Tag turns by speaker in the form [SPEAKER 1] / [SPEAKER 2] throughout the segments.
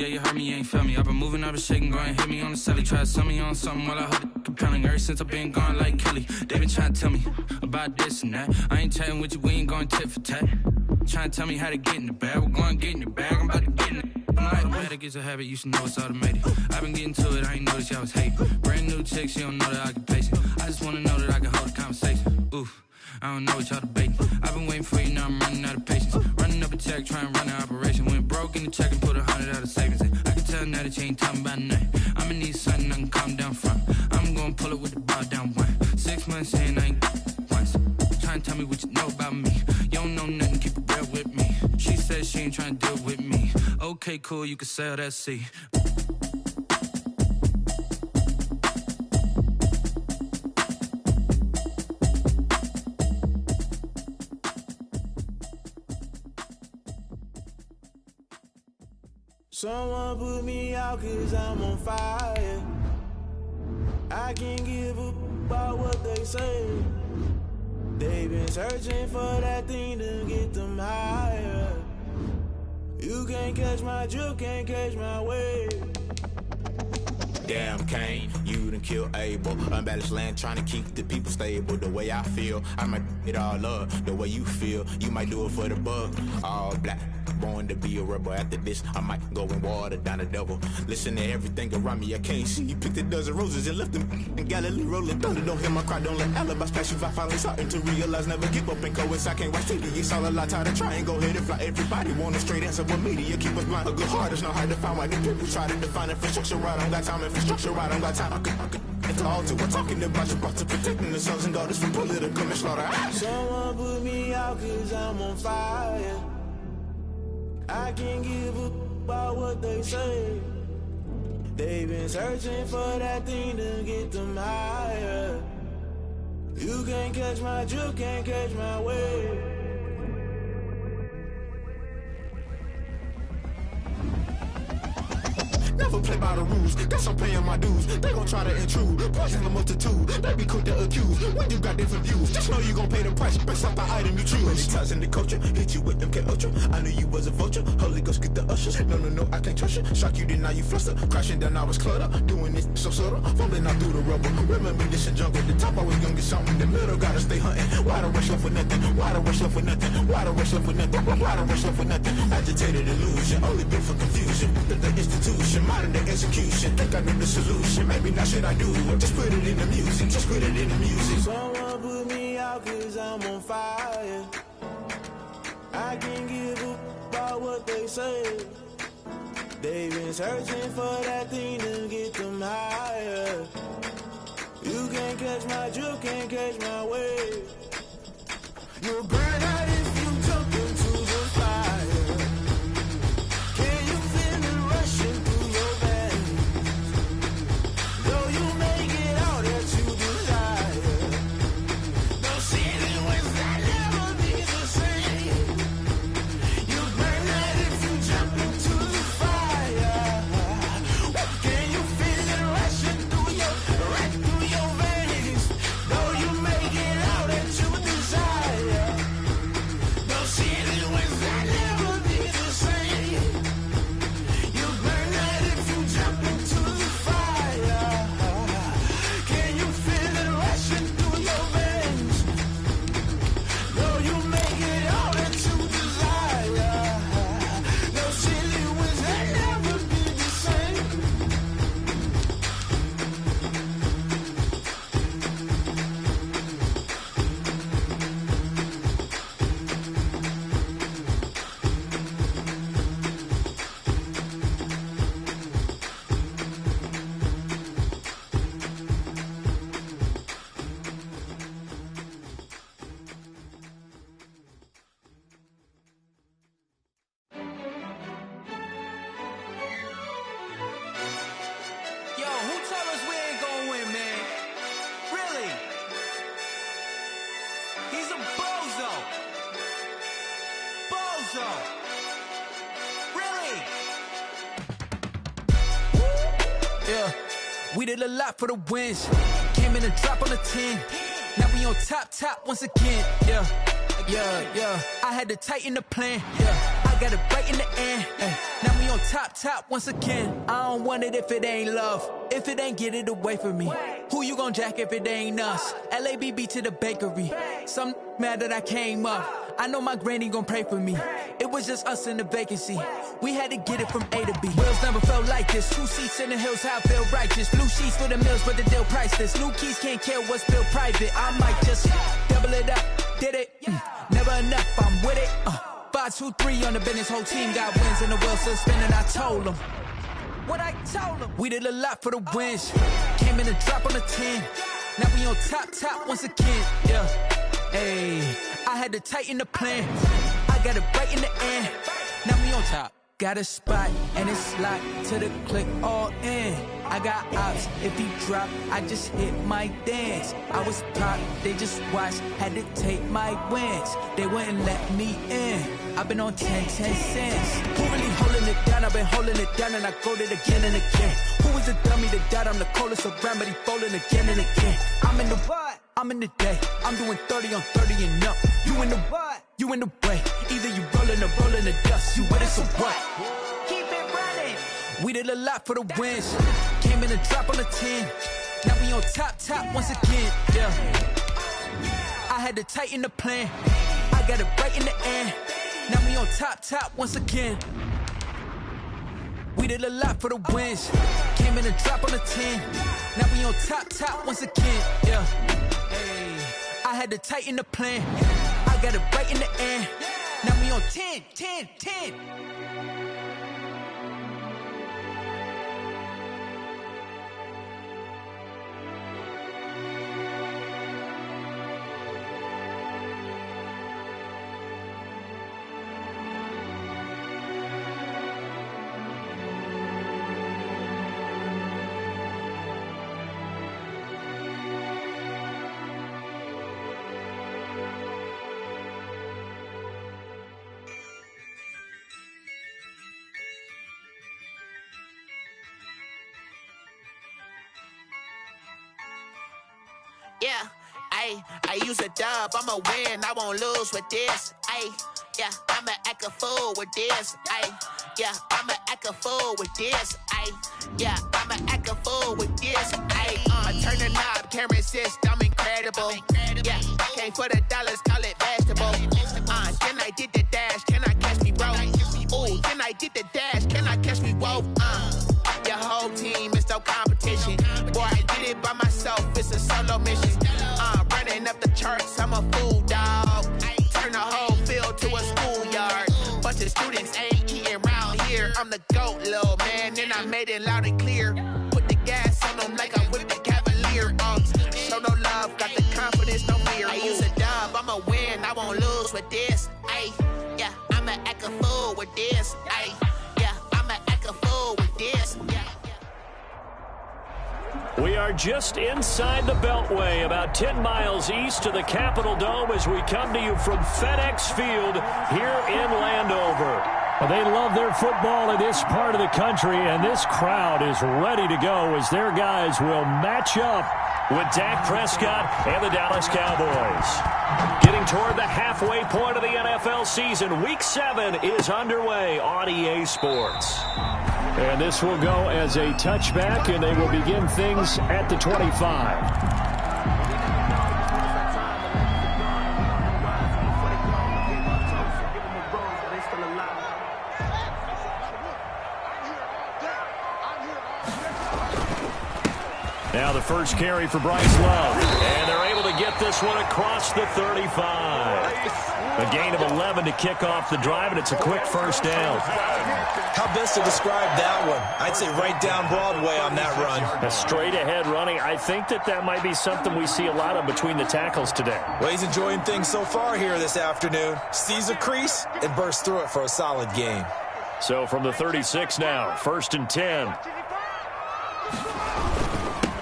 [SPEAKER 1] Yeah, you heard me, you ain't felt me. I've been moving, I've been shaking, go and hit me on the celly. Try to sell me on something while I hold it compelling. Ever since I've been gone like Kelly, they been trying to tell me about this and that. I ain't chatting with you, we ain't going tit for tat. Trying to tell me how to get in the bag. We're going to get in the bag, I'm about to get in it. I'm like, automatic is a habit, you should know it's automated. I've been getting to it, I ain't noticed y'all was hating. Brand new chick, she don't know that I can pace it. I just wanna know that I can hold a conversation. Oof, I don't know what y'all debating. I've been waiting for you, now I'm running out of patience. Running up a check, trying to run an operation. Went broke in the check and put 100 out of savings in. I can tell now that you ain't talking about nothing. I'ma need something I can calm down from. I'm gonna pull it with the bar down one. 6 months in, I ain't once. Trying to tell me what you know about me. You don't know nothing, keep it real with me. She said she ain't trying to deal with me. Okay, cool, you can sell that seat.
[SPEAKER 2] Someone put me out cause I'm on fire. I can't give up about what they say. They've been searching for that thing to get them higher. You can't catch my drift, can't catch my wave.
[SPEAKER 3] Damn Kane, you done killed Abel. Unbalanced land trying to keep the people stable. The way I feel, I might it all up. The way you feel, you might do it for the buck. All black, born to be a rebel. After this, I might go and water down the devil. Listen to everything around me, I can't see. You picked a dozen roses and left them in Galilee rolling thunder. Don't hear my cry, don't let alibis pass you. I finally starting to realize, never give up and coincide. I can't watch TV, it's all a lot. Tired of trying, go ahead and fly. Everybody want a straight answer, but media keep us blind. A good heart is not hard to find. Why the people try to define infrastructure right? I don't got time, infrastructure right, I don't got time. I could it's all to we're talking about you, about to protecting the sons and daughters from political and slaughter.
[SPEAKER 2] Someone put me out cause I'm on fire. I can't give up about what they say. They've been searching for that thing to get them higher. You can't catch my drift, can't catch my wave.
[SPEAKER 3] Never play by the rules, guess I'm paying my dues. They gon' try to intrude, poison the multitude. They be quick to accuse, when you got different views. Just know you gon' pay the price, based off the item you choose. Many times in the culture, hit you with them K Ultra. I knew you was a vulture, Holy Ghost get the ushers. No, I can't trust you. Shock you, then now you fluster. Crashing down, I was cluttered. Doing this so subtle, falling out through the rubble. Remember this in jungle, the top I was gonna get something. The middle gotta stay hunting. Why the rush left for nothing? Why the rush left for nothing? Why the rush left for nothing? Why the rush left for nothing? Agitated illusion, only built for confusion. The institution, modern day execution. Think I know the solution. Maybe not should I do it? Just put it in the music. Just put it in the music.
[SPEAKER 2] Someone put me out cause I'm on fire. I can't give up about what they say. They've been searching for that thing to get them higher. You can't catch my drift, can't catch my wave. You'll burn out if you jump into the fire. Can you feel it rushing through your veins? Though you make it all that you desire. No city was that never be the same. You burn out if you jump into the fire. Can you feel it rushing through your veins? Though you make it all that you desire. No city was that never be the same. You burn out if you jump into the fire. Can you feel it rushing through your veins? Though you make it all that you desire. No city was that never be the same.
[SPEAKER 1] Yo, who told us we ain't gonna win, man? Really? He's a bozo. Bozo. Really? Yeah, we did a lot for the wins. Came in a drop on the 10. Now we on top once again. Yeah. I had to tighten the plan. Yeah. I got it right in the end. Now we on top once again. I don't want it if it ain't love. If it ain't, get it away from me. Who you gon' jack if it ain't us? LABB to the bakery. Some mad that I came up. I know my granny gon' pray for me. It was just us in the vacancy. We had to get it from A to B. Wheels never felt like this. 2 seats in the hills, how I feel righteous. Blue sheets for the mills, but the deal priceless. New keys can't care what's built private. I might just double it up. Did it? Never enough, I'm with it. 5, 2, 3 on the business. Whole team got wins and the wheels still spinning. I told them what I told them. We did a lot for the wins. Came in and drop on the 10. Now we on top once again. Yeah. Hey, I had to tighten the plan. I got it right in the end. Now we on top. Got a spot and it's locked to the click all in. I got ops, if he drop, I just hit my dance. I was top, they just watched, had to take my wins. They wouldn't let me in. I've been on 10 cents. Who really holding it down? I've been holding it down and I go it again and again. Who is a dummy to doubt? I'm the coldest around, but he folding again and again. I'm in the what? I'm in the day. I'm doing 30 on 30 and up. You in the what? You in the way. Either you rolling or rolling the dust. You with us or what? Keep it running. We did a lot for the wins. Came in and drop on the 10. Now we on top once again. Yeah. I had to tighten the plan. I got it right in the end. Now we on top once again. We did a lot for the wins. Came in and drop on the 10. Now we on top once again. Yeah. Hey, I had to tighten the plan. I got it right in the end. Now we on 10.
[SPEAKER 4] Yeah, I use a dub, I'ma win, I won't lose with this. Yeah, I'ma act a fool with this. Yeah, I'ma act a fool with this. Yeah, I'ma act a fool with this. I turn the knob, can't resist, I'm incredible. Yeah, came for the dollars, call it vegetable. Then I did the dash, can I catch me, bro? Ooh, then I did the dash, can I catch me, whoa? Your whole team is no competition. Boy, I did it by myself, it's a solo mission. Running up the charts, I'm a fool, dog. Turn the whole field to a schoolyard. Bunch of students ain't eating round here. I'm the GOAT, little man, and I made it loud and clear. Put the gas on them like I'm with the Cavalier. Show no love, got the confidence, no fear. I use a dub, I'ma win, I won't lose with this. Yeah, I'ma act a fool with this. Yeah, I'ma act a fool with this.
[SPEAKER 5] We are just inside the Beltway, about 10 miles east of the Capitol Dome as we come to you from FedEx Field here in Landover. Well, they love their football in this part of the country, and this crowd is ready to go as their guys will match up with Dak Prescott and the Dallas Cowboys. Getting toward the halfway point of the NFL season, Week 7 is underway on EA Sports. And this will go as a touchback, and they will begin things at the 25. Now the first carry for Bryce Love, and they're able to get this one across the 35. A gain of 11 to kick off the drive, and it's a quick first down.
[SPEAKER 6] How best to describe that one? I'd say right down Broadway on that run.
[SPEAKER 5] A straight-ahead running. I think that might be something we see a lot of between the tackles today.
[SPEAKER 6] Well, he's enjoying things so far here this afternoon. Sees a crease and bursts through it for a solid gain.
[SPEAKER 5] So from the 36 now, 1st and 10.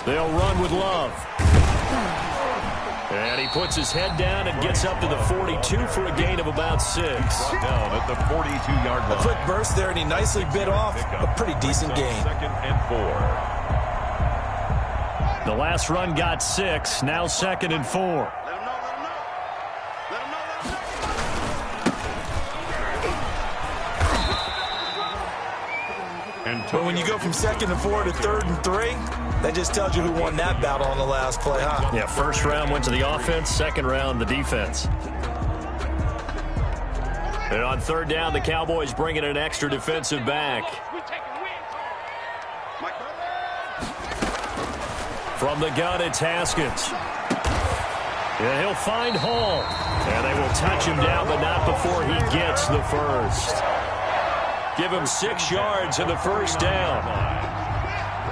[SPEAKER 5] They'll run with Love. And he puts his head down and gets up to the 42 for a gain of about 6.
[SPEAKER 7] Down at the 42-yard line.
[SPEAKER 6] A quick burst there, and he nicely bit off a pretty decent gain.
[SPEAKER 7] 2nd and 4.
[SPEAKER 5] The last run got 6, now 2nd and 4.
[SPEAKER 6] But when you go from 2nd and 4 to 3rd and 3, that just tells you who won that battle on the last play, huh?
[SPEAKER 5] Yeah, first round went to the offense, second round the defense. And on 3rd down, the Cowboys bring in an extra defensive back. From the gun, it's Haskins. Yeah, he'll find Hall. And they will touch him down, but not before he gets the first. Give him 6 yards in the first down.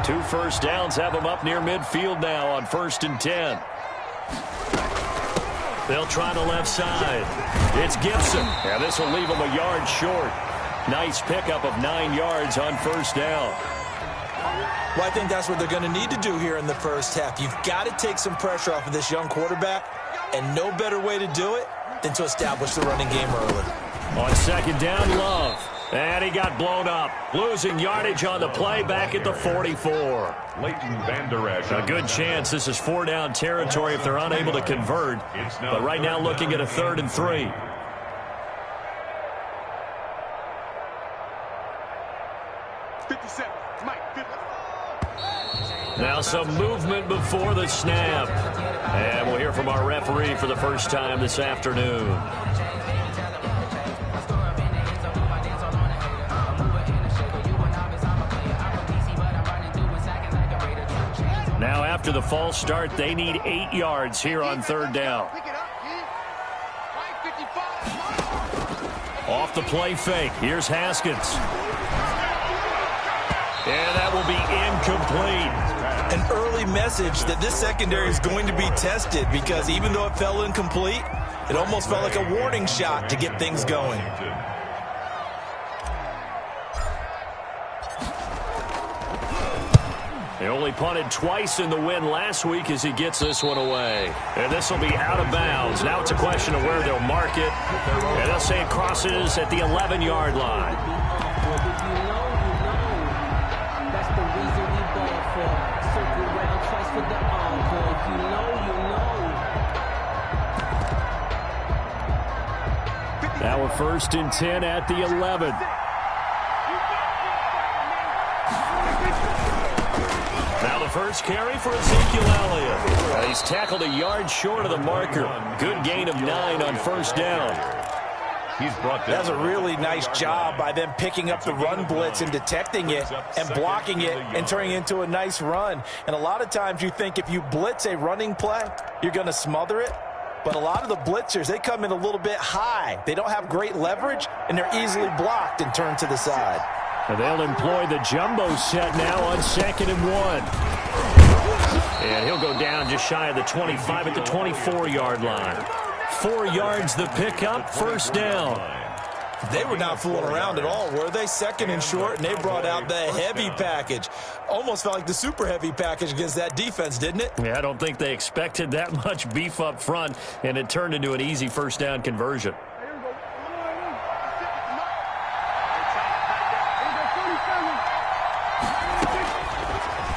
[SPEAKER 5] 2 first downs have him up near midfield now on 1st and 10. They'll try the left side. It's Gibson. Yeah, this will leave him a yard short. Nice pickup of 9 yards on 1st down.
[SPEAKER 6] Well, I think that's what they're going to need to do here in the first half. You've got to take some pressure off of this young quarterback, and no better way to do it than to establish the running game early.
[SPEAKER 5] On 2nd down, Love. And he got blown up. Losing yardage on the play back at the 44. A good chance this is 4-down territory if they're unable to convert. But right now looking at a 3rd and 3. Now some movement before the snap. And we'll hear from our referee for the first time this afternoon. Now after the false start, they need 8 yards here on 3rd down. Off the play fake. Here's Haskins. And that will be incomplete.
[SPEAKER 6] An early message that this secondary is going to be tested, because even though it fell incomplete, it almost felt like a warning shot to get things going.
[SPEAKER 5] He only punted twice in the win last week as he gets this one away. And this will be out of bounds. Now it's a question of where they'll mark it. And they'll say it crosses at the 11-yard line.
[SPEAKER 8] That's the reason we ball for. Circle round twice for the encore. If you know, you know.
[SPEAKER 5] Now a 1st and 10 at the 11. Now the first carry for Ezekiel Elliott. He's tackled a yard short of the marker. Good gain of 9 on 1st down.
[SPEAKER 6] That's a really nice job by them picking up the run blitz and detecting it and blocking it and turning it into a nice run. And a lot of times you think if you blitz a running play, you're going to smother it. But a lot of the blitzers, they come in a little bit high. They don't have great leverage, and they're easily blocked and turned to the side.
[SPEAKER 5] And they'll employ the jumbo set now on 2nd and 1. And he'll go down just shy of the 25 at the 24-yard line. 4 yards the pickup, 1st down.
[SPEAKER 6] They were not fooling around at all, were they? 2nd and short, and they brought out the heavy package. Almost felt like the super heavy package against that defense, didn't it?
[SPEAKER 5] Yeah, I don't think they expected that much beef up front, and it turned into an easy 1st down conversion.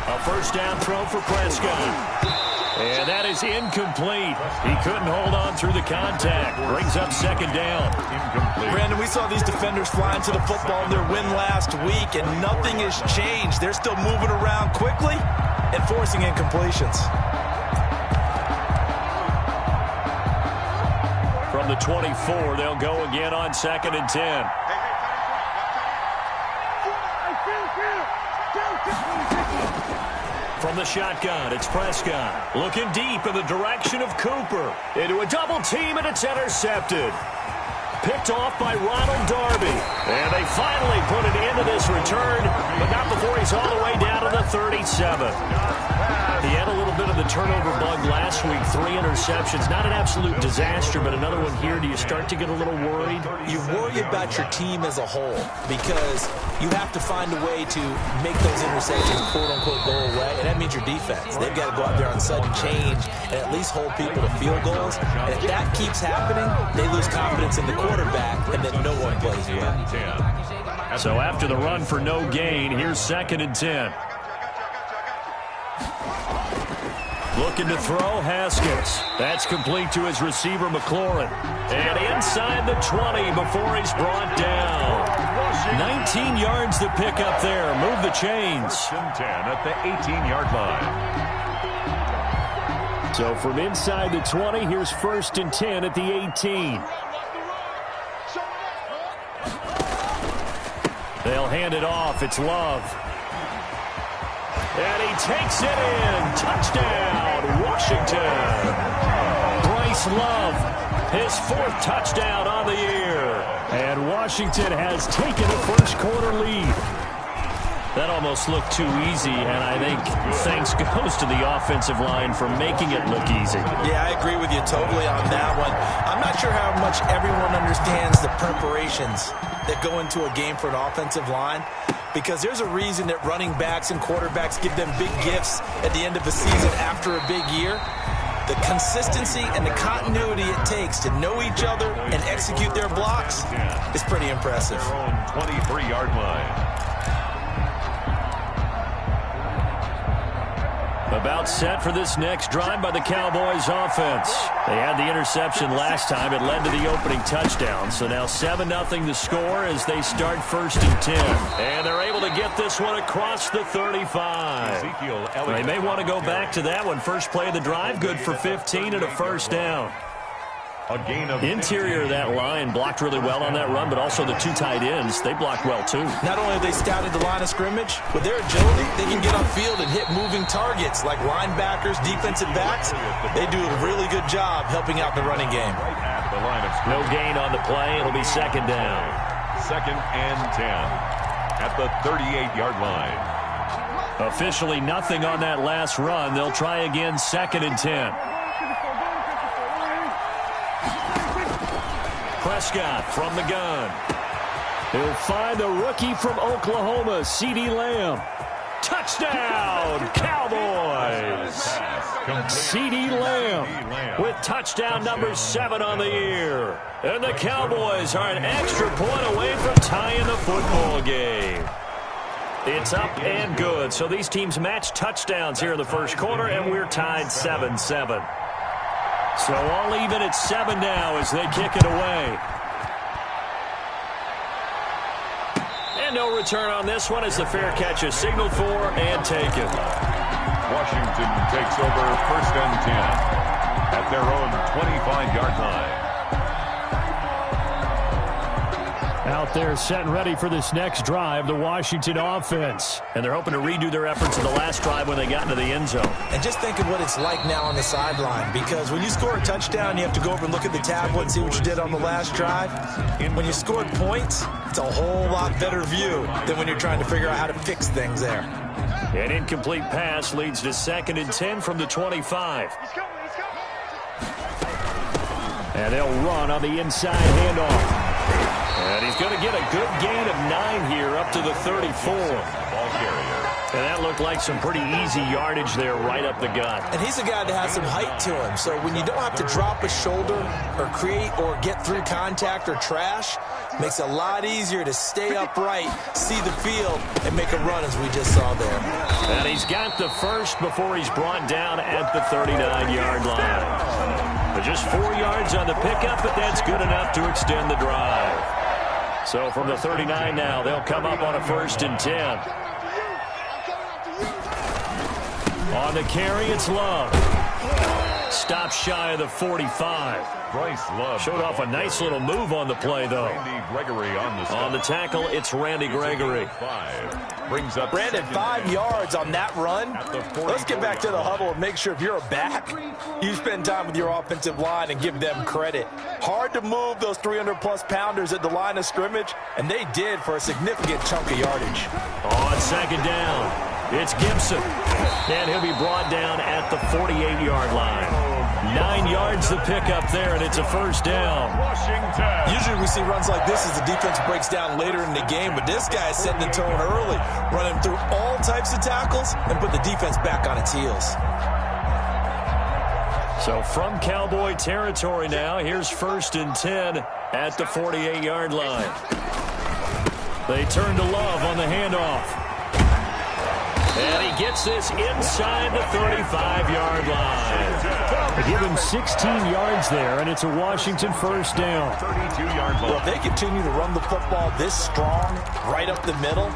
[SPEAKER 5] A 1st down throw for Prescott. And that is incomplete. He couldn't hold on through the contact. Brings up 2nd down. Incomplete.
[SPEAKER 6] Brandon, we saw these defenders flying to the football in their win last week, and nothing has changed. They're still moving around quickly and forcing incompletions.
[SPEAKER 5] From the 24, they'll go again on 2nd and 10. From the shotgun, it's Prescott. Looking deep in the direction of Cooper. Into a double team, and it's intercepted. Picked off by Ronald Darby. And they finally put it into this return, but not before he's all the way down to the 37. He had a little bit of the turnover bug last week, 3 interceptions. Not an absolute disaster, but another one here. Do you start to get a little worried?
[SPEAKER 6] You worry about your team as a whole because you have to find a way to make those interceptions, quote-unquote, go away, and that means your defense. They've got to go out there on sudden change and at least hold people to field goals. And if that keeps happening, they lose confidence in the quarterback, and then no one plays well.
[SPEAKER 5] So after the run for no gain, here's 2nd and 10. Looking to throw, Haskins. That's complete to his receiver, McLaurin. And inside the 20 before he's brought down. 19 yards to pick up there. Move the chains.
[SPEAKER 7] 1st and 10 at the 18-yard line.
[SPEAKER 5] So from inside the 20, here's 1st and 10 at the 18. They'll hand it off. It's Love. And he takes it in. Touchdown, Washington. Bryce Love, his 4th touchdown on the year. And Washington has taken a first-quarter lead. That almost looked too easy, and I think thanks goes to the offensive line for making it look easy.
[SPEAKER 6] Yeah, I agree with you totally on that one. I'm not sure how much everyone understands the preparations that go into a game for an offensive line, because there's a reason that running backs and quarterbacks give them big gifts at the end of a season after a big year. The consistency and the continuity it takes to know each other and execute their blocks is pretty impressive.
[SPEAKER 7] Their own 23-yard line.
[SPEAKER 5] About set for this next drive by the Cowboys offense. They had the interception last time. It led to the opening touchdown. So now 7-0 the score as they start 1st and 10. And they're able to get this one across the 35. They may want to go back to that one. First play of the drive, good for 15 and a first down. Interior of that line blocked really well on that run, but also the 2 tight ends, they blocked well too.
[SPEAKER 6] Not only have they scouted the line of scrimmage, with their agility, they can get upfield and hit moving targets like linebackers, defensive backs. They do a really good job helping out the running game.
[SPEAKER 5] No gain on the play. It'll be 2nd down.
[SPEAKER 7] 2nd and 10 at the 38-yard line.
[SPEAKER 5] Officially nothing on that last run. They'll try again 2nd and 10. Prescott from the gun. He'll find the rookie from Oklahoma, CeeDee Lamb. Touchdown, Cowboys! CeeDee Lamb with touchdown number 7 on the year. And the Cowboys are an extra point away from tying the football game. It's up and good. So these teams match touchdowns here in the first quarter, and we're tied 7-7. So all even at 7 now as they kick it away. And no return on this one as the fair catch is signaled for and taken.
[SPEAKER 7] Washington takes over 1st and 10 at their own 25-yard line.
[SPEAKER 5] Out there set and ready for this next drive, the Washington offense. And they're hoping to redo their efforts in the last drive when they got into the end zone.
[SPEAKER 6] And just think of what it's like now on the sideline, because when you score a touchdown, you have to go over and look at the tablet and see what you did on the last drive. And when you scored points, it's a whole lot better view than when you're trying to figure out how to fix things there.
[SPEAKER 5] An incomplete pass leads to 2nd and 10 from the 25. And they'll run on the inside handoff. And he's going to get a good gain of 9 here up to the 34.
[SPEAKER 7] Ball carrier.
[SPEAKER 5] And that looked like some pretty easy yardage there right up the gut.
[SPEAKER 6] And he's a guy that has some height to him. So when you don't have to drop a shoulder or create or get through contact or trash, makes it a lot easier to stay upright, see the field, and make a run as we just saw there.
[SPEAKER 5] And he's got the first before he's brought down at the 39-yard line. But just 4 yards on the pickup, but that's good enough to extend the drive. So from the 39 now, they'll come up on a 1st and 10. On the carry, it's Love. Stop shy of the 45.
[SPEAKER 7] Bryce Love
[SPEAKER 5] showed off a nice little move on the play, though.
[SPEAKER 7] Randy Gregory on the
[SPEAKER 5] tackle, it's Randy Gregory.
[SPEAKER 7] 5. Brings up
[SPEAKER 6] Brandon, 5 yards on that run. Let's get back to the huddle and make sure if you're a back, you spend time with your offensive line and give them credit. Hard to move those 300-plus pounders at the line of scrimmage, and they did for a significant chunk of yardage.
[SPEAKER 5] On 2nd down, it's Gibson. And he'll be brought down at the 48-yard line. 9 yards to pick up there, and it's a 1st down.
[SPEAKER 7] Washington.
[SPEAKER 6] Usually we see runs like this as the defense breaks down later in the game, but this guy is setting the tone early, running through all types of tackles and put the defense back on its heels.
[SPEAKER 5] So from Cowboy territory now, here's 1st and 10 at the 48-yard line. They turn to Love on the handoff. And he gets this inside the 35-yard line. They give him 16 yards there, and it's a Washington first down.
[SPEAKER 7] 32-yard ball.
[SPEAKER 6] Well, if they continue to run the football this strong, right up the middle,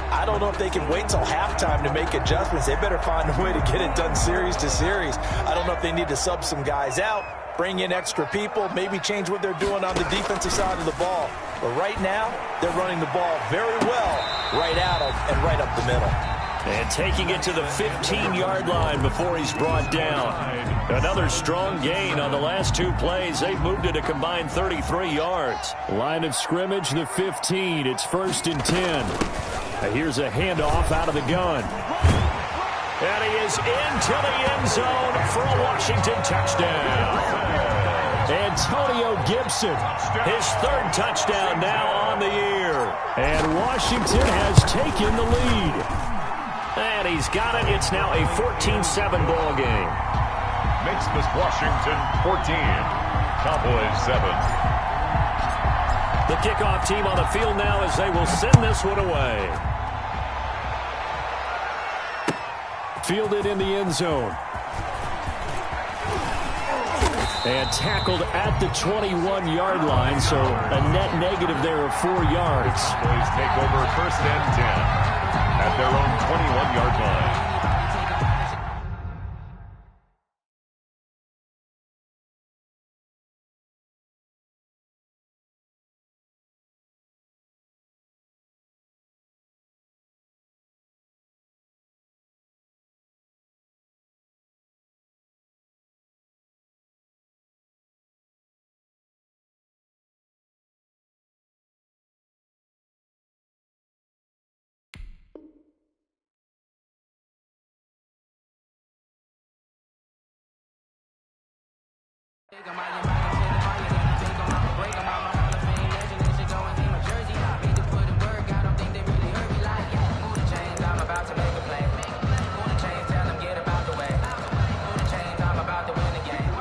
[SPEAKER 6] I don't know if they can wait till halftime to make adjustments. They better find a way to get it done series to series. I don't know if they need to sub some guys out, bring in extra people, maybe change what they're doing on the defensive side of the ball. But right now, they're running the ball very well right at them and right up the middle.
[SPEAKER 5] And taking it to the 15-yard line before he's brought down. Another strong gain on the last two plays. They've moved it a combined 33 yards. Line of scrimmage, the 15. It's 1st and 10. Here's a handoff out of the gun. And he is into the end zone for a Washington touchdown. Antonio Gibson, his 3rd touchdown now on the year. And Washington has taken the lead. And he's got it. It's now a 14-7 ball game.
[SPEAKER 7] Makes this Washington 14. Cowboys 7.
[SPEAKER 5] The kickoff team on the field now as they will send this one away. Fielded in the end zone. And tackled at the 21-yard line, so a net negative there of 4 yards.
[SPEAKER 7] Cowboys take over 1st and 10 at their own 21-yard line.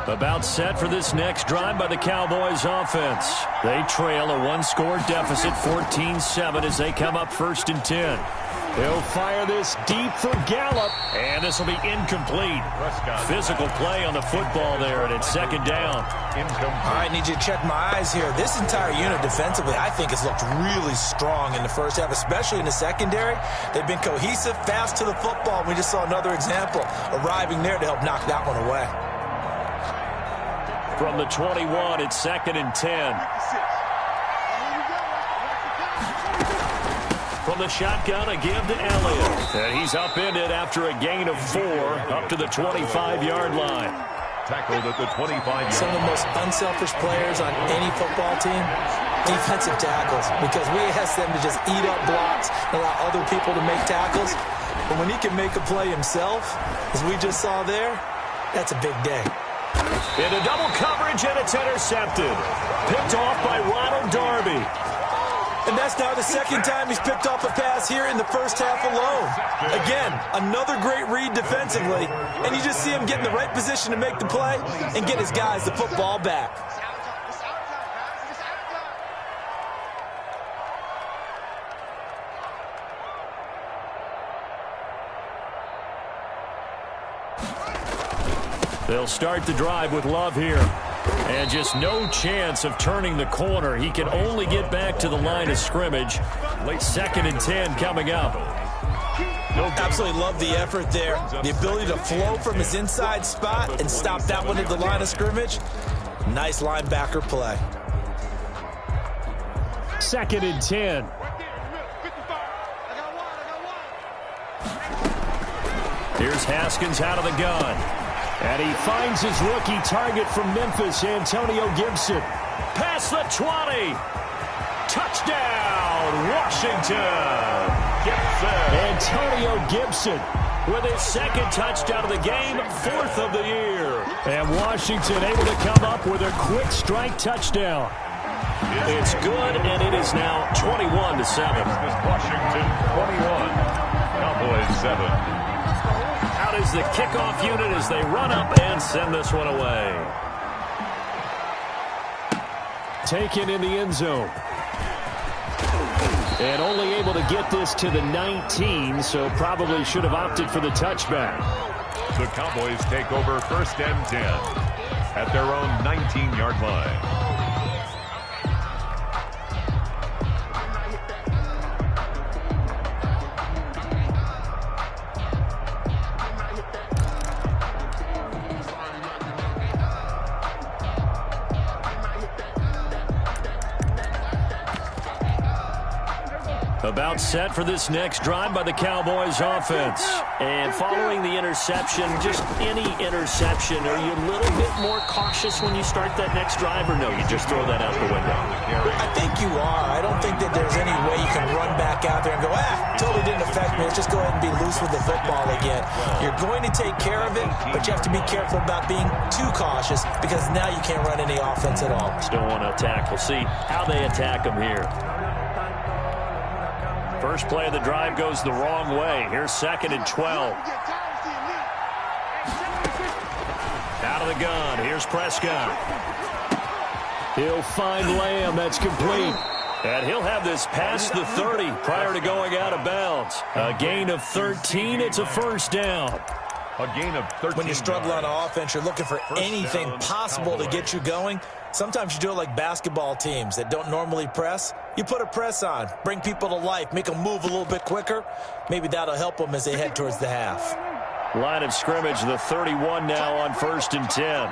[SPEAKER 5] About set for this next drive by the Cowboys offense. They trail a one-score deficit, 14-7, as they come up 1st and 10. He'll fire this deep for Gallup, and this will be incomplete. Physical play on the football there, and it's 2nd down.
[SPEAKER 6] All right, need you to check my eyes here. This entire unit defensively, I think, has looked really strong in the first half, especially in the secondary. They've been cohesive, fast to the football. We just saw another example arriving there to help knock that one away.
[SPEAKER 5] From the 21, it's 2nd and 10. From the shotgun, a give to Elliott. And he's upended after a gain of 4 up to the 25-yard line.
[SPEAKER 7] Tackled at the 25-yard line.
[SPEAKER 6] Some of the most unselfish players on any football team, defensive tackles, because we ask them to just eat up blocks and allow other people to make tackles. But when he can make a play himself, as we just saw there, that's a big day.
[SPEAKER 5] Into double coverage, and it's intercepted. Picked off by Ronald Darby.
[SPEAKER 6] And that's now the 2nd time he's picked off a pass here in the first half alone. Again, another great read defensively, and you just see him get in the right position to make the play and get his guys the football back.
[SPEAKER 5] They'll start the drive with Love here. And just no chance of turning the corner. He can only get back to the line of scrimmage. Late 2nd and 10 coming up.
[SPEAKER 6] Absolutely love the effort there. The ability to flow from his inside spot and stop that one at the line of scrimmage. Nice linebacker play.
[SPEAKER 5] 2nd and 10. Here's Haskins out of the gun. And he finds his rookie target from Memphis, Antonio Gibson. Past the 20. Touchdown, Washington. Antonio Gibson with his 2nd touchdown of the game, 4th of the year. And Washington able to come up with a quick strike touchdown. It's good, and it is now 21-7.
[SPEAKER 7] Washington 21, Cowboys 7.
[SPEAKER 5] Out is the kickoff unit as they run up and send this one away. Taken in the end zone. And only able to get this to the 19, so probably should have opted for the touchback.
[SPEAKER 7] The Cowboys take over 1st and 10 at their own 19-yard line.
[SPEAKER 5] About set for this next drive by the Cowboys offense.
[SPEAKER 9] And following the interception, just any interception, are you a little bit more cautious when you start that next drive, or no, you just throw that out the window?
[SPEAKER 6] I think you are. I don't think that there's any way you can run back out there and go, totally didn't affect me. Let's just go ahead and be loose with the football again. You're going to take care of it, but you have to be careful about being too cautious because now you can't run any offense at all.
[SPEAKER 5] Still want to attack. We'll see how they attack them here. First play of the drive goes the wrong way. Here's 2nd and 12. Out of the gun. Here's Prescott. He'll find Lamb. That's complete. And he'll have this past the 30 prior to going out of bounds. A gain of 13. It's a 1st down.
[SPEAKER 7] A gain of 13.
[SPEAKER 6] When you struggle on offense, you're looking for anything possible to get you going. Sometimes you do it like basketball teams that don't normally press. You put a press on, bring people to life, make them move a little bit quicker. Maybe that'll help them as they head towards the half.
[SPEAKER 5] Line of scrimmage, the 31 now on 1st and 10.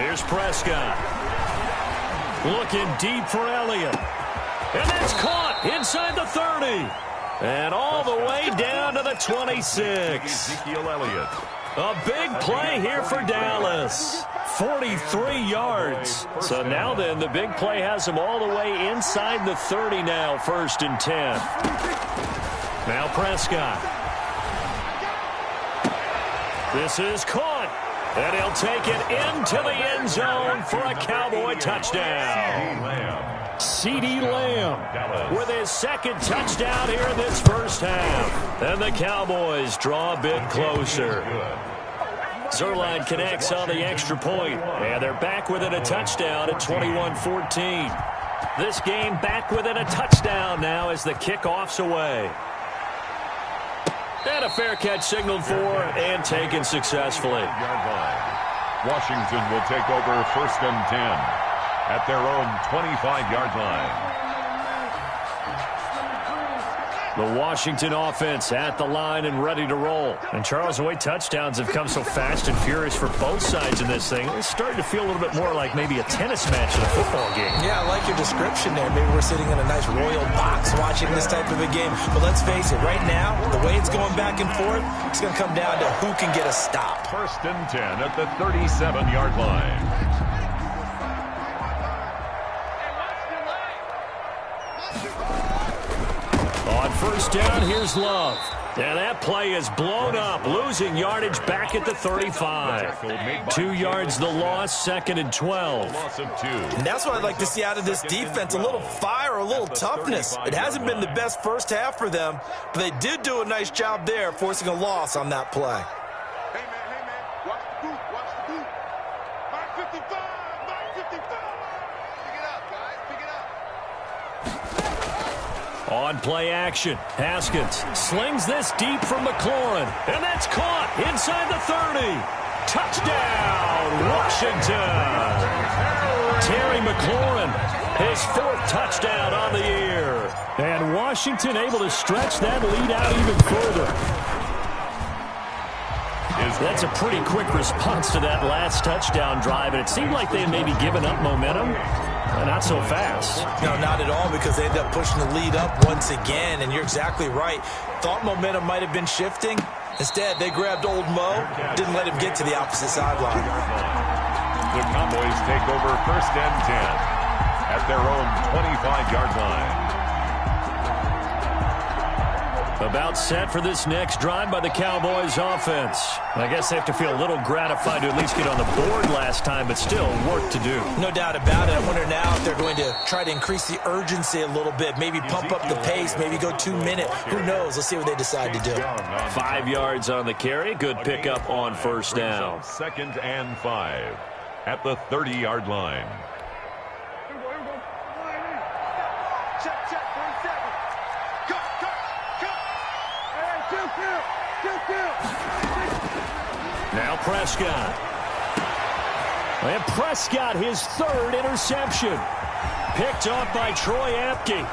[SPEAKER 5] Here's Prescott. Looking deep for Elliott. And that's caught inside the 30. And all the way down to the 26.
[SPEAKER 7] Ezekiel Elliott.
[SPEAKER 5] A big play here for Dallas. 43 yards. So now then, the big play has him all the way inside the 30 now, 1st and 10. Now Prescott. This is caught. And he'll take it into the end zone for a Cowboy touchdown. CeeDee Lamb with his 2nd touchdown here in this first half. And the Cowboys draw a bit closer. Zerline connects on the extra point, and they're back within a touchdown at 21-14. This game back within a touchdown now as the kickoff's away. And a fair catch signaled for and taken successfully.
[SPEAKER 7] Washington will take over 1st and 10 at their own 25-yard line.
[SPEAKER 5] The Washington offense at the line and ready to roll. And Charles, the way touchdowns have come so fast and furious for both sides in this thing, it's starting to feel a little bit more like maybe a tennis match in a football game.
[SPEAKER 6] Yeah, I like your description there. Maybe we're sitting in a nice royal box watching this type of a game. But let's face it, right now, the way it's going back and forth, it's going to come down to who can get a stop.
[SPEAKER 7] 1st and 10 at the 37-yard line.
[SPEAKER 5] On 1st down, here's Love. And that play is blown up, losing yardage back at the 35. 2 yards the loss, 2nd and 12.
[SPEAKER 6] And that's what I'd like to see out of this defense, a little fire, a little toughness. It hasn't been the best first half for them, but they did do a nice job there, forcing a loss on that play.
[SPEAKER 3] Hey, man, watch the boot, watch the boot. Mark 55, Mark 55. Pick it up, guys, pick it up.
[SPEAKER 5] On play action, Haskins slings this deep from McLaurin, and that's caught inside the 30. Touchdown, Washington. Terry McLaurin, his 4th touchdown on the year. And Washington able to stretch that lead out even further. That's a pretty quick response to that last touchdown drive, and it seemed like they had maybe given up momentum. Not so fast.
[SPEAKER 6] No, not at all, because they ended up pushing the lead up once again, and you're exactly right. Thought momentum might have been shifting. Instead, they grabbed old Mo, didn't let him get to the opposite sideline.
[SPEAKER 7] The Cowboys take over 1st and 10 at their own 25-yard line.
[SPEAKER 5] About set for this next drive by the Cowboys offense. I guess they have to feel a little gratified to at least get on the board last time, but still work to do.
[SPEAKER 6] No doubt about it. I wonder now if they're going to try to increase the urgency a little bit, maybe pump up the pace, maybe go 2 minutes. Who knows? Let's see what they decide to do.
[SPEAKER 5] 5 yards on the carry. Good pickup on 1st down.
[SPEAKER 7] 2nd and 5 at the 30-yard line.
[SPEAKER 3] Check.
[SPEAKER 5] Now Prescott. And Prescott, his third interception. Picked off by Troy Apke.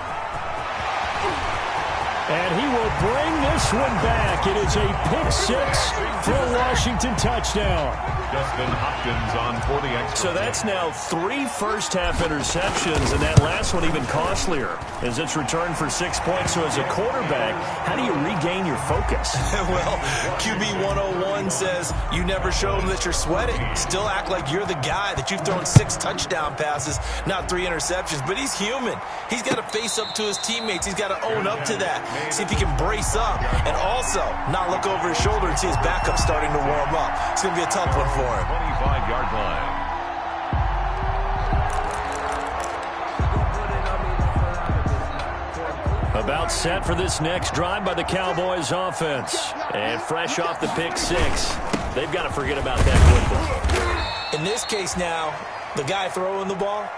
[SPEAKER 5] And he will bring this one back. It is a pick six for a Washington touchdown.
[SPEAKER 7] Justin Hopkins on for the extra.
[SPEAKER 5] So that's now 3 first-half interceptions, and that last one even costlier as it's returned for 6 points. So as a quarterback, how do you regain your focus?
[SPEAKER 6] Well, QB 101 says you never show them that you're sweating. Still act like you're the guy, that you've thrown 6 touchdown passes, not 3 interceptions. But he's human. He's got to face up to his teammates. He's got to own up to that. See if he can brace up and also not look over his shoulder and see his backup starting to warm up. It's going to be a tough one for him.
[SPEAKER 7] 25-yard line.
[SPEAKER 5] About set for this next drive by the Cowboys offense. And fresh off the pick six, they've got to forget about that quickly.
[SPEAKER 6] In this case now, the guy throwing the ball,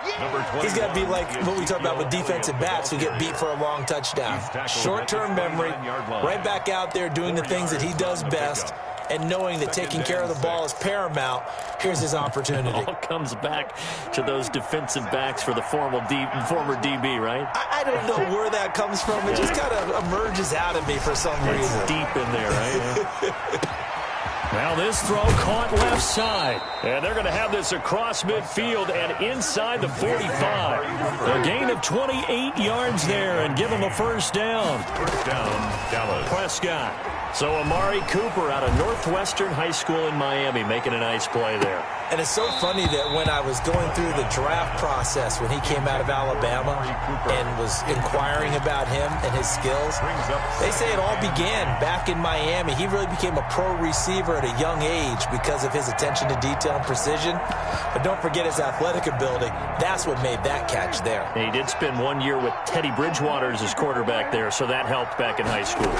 [SPEAKER 6] he's got to be like what we talk about with defensive backs who get beat for a long touchdown. Short-term memory, right back out there doing the things that he does best, and knowing that taking care of the ball is paramount. Here's his opportunity.
[SPEAKER 5] It all comes back to those defensive backs for the former DB, right?
[SPEAKER 6] I don't know where that comes from. It just kind of emerges out of me for some reason.
[SPEAKER 5] It's deep in there, right? Now this throw caught left side. And they're going to have this across midfield and inside the 45. A gain of 28 yards there and give them a first down.
[SPEAKER 7] First down, Dallas.
[SPEAKER 5] Prescott. So Amari Cooper out of Northwestern High School in Miami making a nice play there.
[SPEAKER 6] And it's so funny that when I was going through the draft process when he came out of Alabama and was inquiring about him and his skills, they say it all began back in Miami. He really became a pro receiver at a young age because of his attention to detail and precision. But don't forget his athletic ability. That's what made that catch there.
[SPEAKER 5] And he did spend 1 year with Teddy Bridgewater as his quarterback there, so that helped back in high school.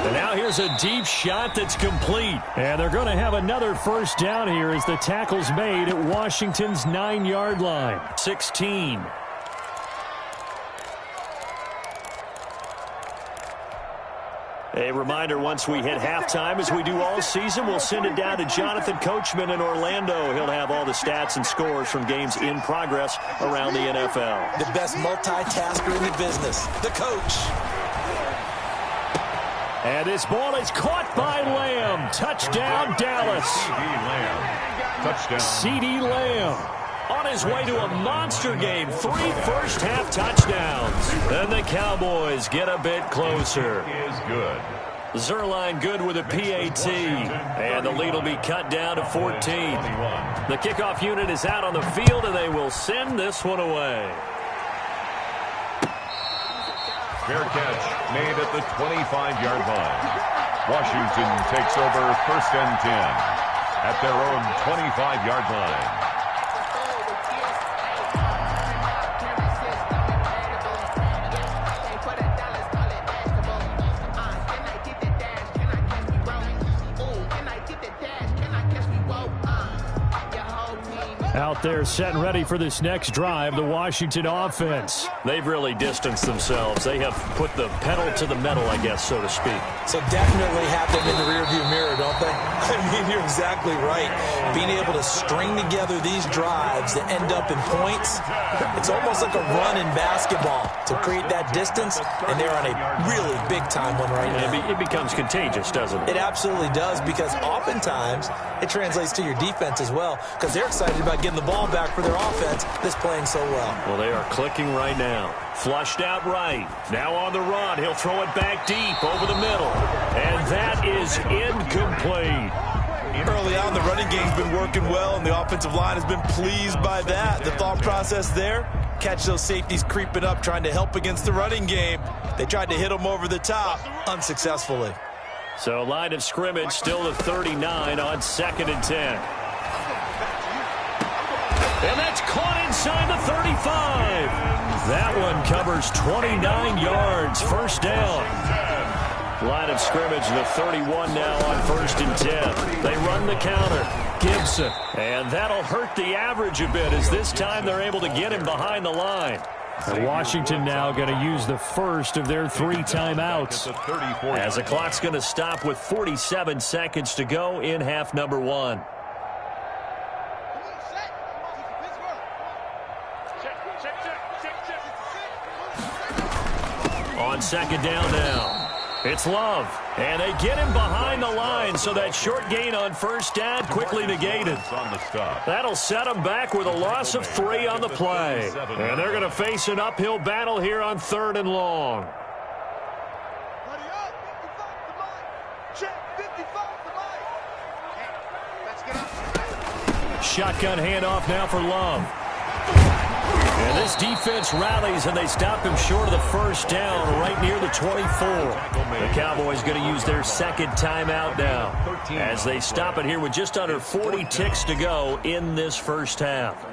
[SPEAKER 5] And now here's a deep shot that's complete. And they're going to have another first down here as the tackle's made at Washington's 9-yard line. 16. A reminder, once we hit halftime, as we do all season, we'll send it down to Jonathan Coachman in Orlando. He'll have all the stats and scores from games in progress around the NFL.
[SPEAKER 6] The best multitasker in the business, the coach.
[SPEAKER 5] And this ball is caught by Lamb. Touchdown, Dallas. CeeDee Lamb on his way to a monster game. 3 first-half touchdowns. And the Cowboys get a bit closer.
[SPEAKER 7] Is good.
[SPEAKER 5] Zerline good with a PAT. And the lead will be cut down to 14. The kickoff unit is out on the field, and they will send this one away.
[SPEAKER 7] Fair catch made at the 25-yard line. Washington takes over first and 10 at their own 25-yard line.
[SPEAKER 5] Out there set and ready for this next drive, the Washington offense. They've really distanced themselves. They have put the pedal to the metal, I guess, so to speak.
[SPEAKER 6] So definitely have them in the rearview mirror, don't they? I mean, you're exactly right. Being able to string together these drives that end up in points, it's almost like a run in basketball to create that distance, and they're on a really big-time one right now.
[SPEAKER 5] It becomes contagious, doesn't it?
[SPEAKER 6] It absolutely does, because oftentimes it translates to your defense as well, because they're excited about getting the ball back for their offense that's playing so well.
[SPEAKER 5] Well, they are clicking right now. Flushed out right. Now on the run. He'll throw it back deep over the middle. And that is incomplete.
[SPEAKER 6] Early on, the running game's been working well, and the offensive line has been pleased by that. The thought process there, catch those safeties creeping up, trying to help against the running game. They tried to hit them over the top, unsuccessfully.
[SPEAKER 5] So line of scrimmage still to 39 on 2nd and 10. And that's caught inside the 35. That one covers 29 yards. First down. Line of scrimmage, the 31 now on 1st and 10. They run the counter. Gibson. And that'll hurt the average a bit as this time they're able to get him behind the line. And Washington now going to use the first of their 3 timeouts, as the clock's going to stop with 47 seconds to go in half number 1. On second down now, it's Love, and they get him behind the line, so that short gain on first down quickly negated. That'll set him back with a loss of 3 on the play, and they're going to face an uphill battle here on 3rd and long. Shotgun handoff now for Love. And this defense rallies, and they stop him short of the first down right near the 24. The Cowboys going to use their second timeout now, as they stop it here with just under 40 ticks to go in this first half.